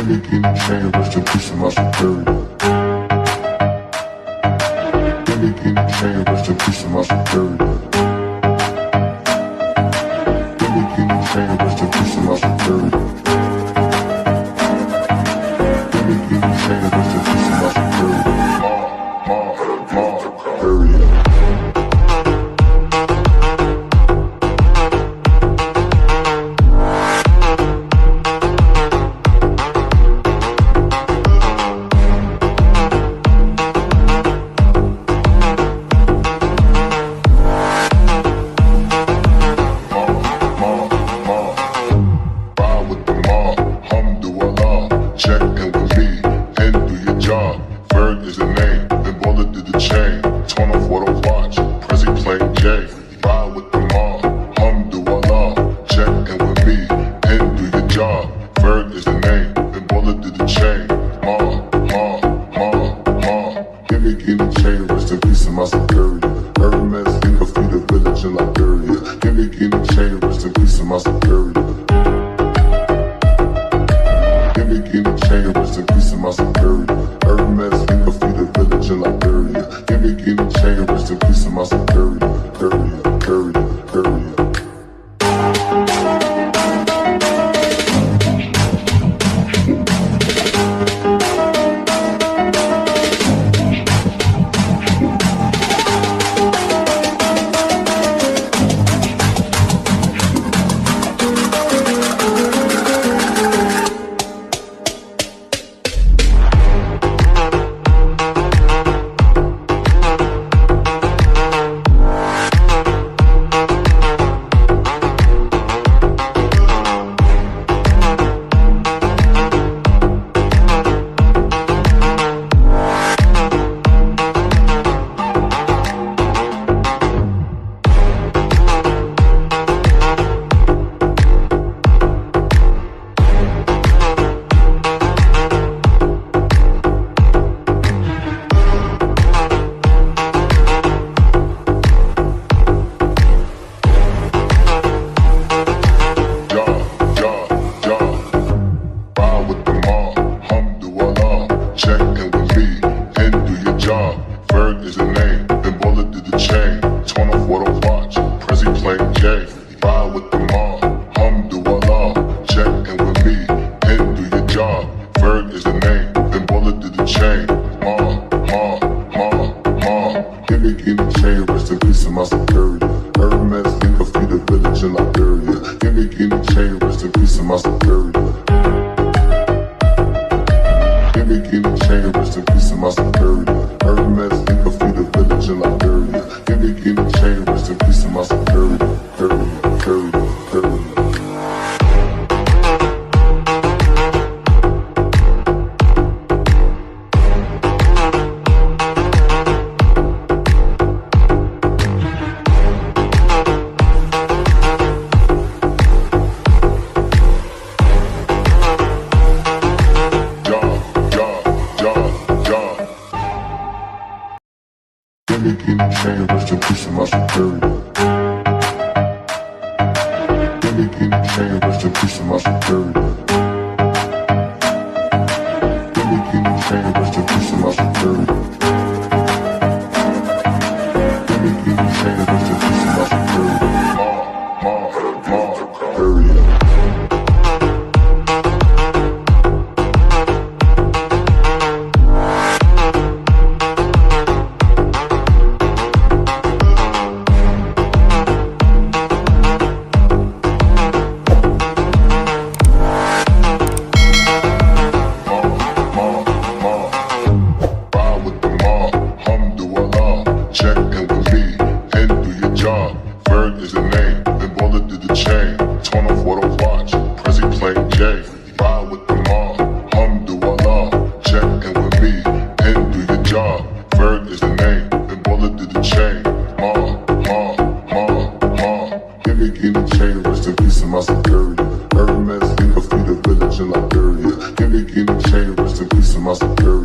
Lamborghini chain, rest in peace to my superior. Lamborghini chain, rest in peace to my superior. Lamborghini chain, rest in peace to my superior. Lamborghini chain, rest in peace to my superior. Superior. Check in with me and do your job. Ferg is the name, then bullet did the chain. Torn off what I watch, Prezi playing J. Ride with the mob, alhamdulillah. Check in with me and do your job. Ferg is the name, then bullet did the chain. Give me the chain, rest in peace to my superior. Hermes, think of the village in Liberia. Give me the chain, rest in peace to my superior. Lamborghini chain, rest in peace to my superior. Hermes, think of the village in Liberia. Lamborghini chain, rest in peace to my superior. Courier. Check in with me and do your job. Ferg is the name, then bullet did the chain. Torn off what I watch, Prezi playing J. Ride with the mob, alhamdulillah. Check in with me and do your job. Ferg is the name, then bullet did the chain. Give me the chain, rest in peace to my superior. Hermes, think of the village in Liberia. Give me the chain, rest in peace to my superior. Lamborghini chain, rest in peace to my superior. Hermes, think of the village in Liberia. Lamborghini chain, rest in peace to my superior. Courier. Lamborghini chain, rest in peace to my superior. Lamborghini chain, rest in peace to my superior. Lamborghini chain, rest in peace to my superior. Lamborghini chain, rest in peace to my superior. Superior. Check in with me and do your job. Ferg is the name, then bullet did the chain. Torn off what I watch, Prezi playing J. Ride with the mob, alhamdulillah. Check in with me and do your job. Ferg is the name, then bullet did the chain. Lamborghini chain, rest in peace to my superior. Hermes, think of the village in Liberia. Lamborghini chain, rest in peace to my superior.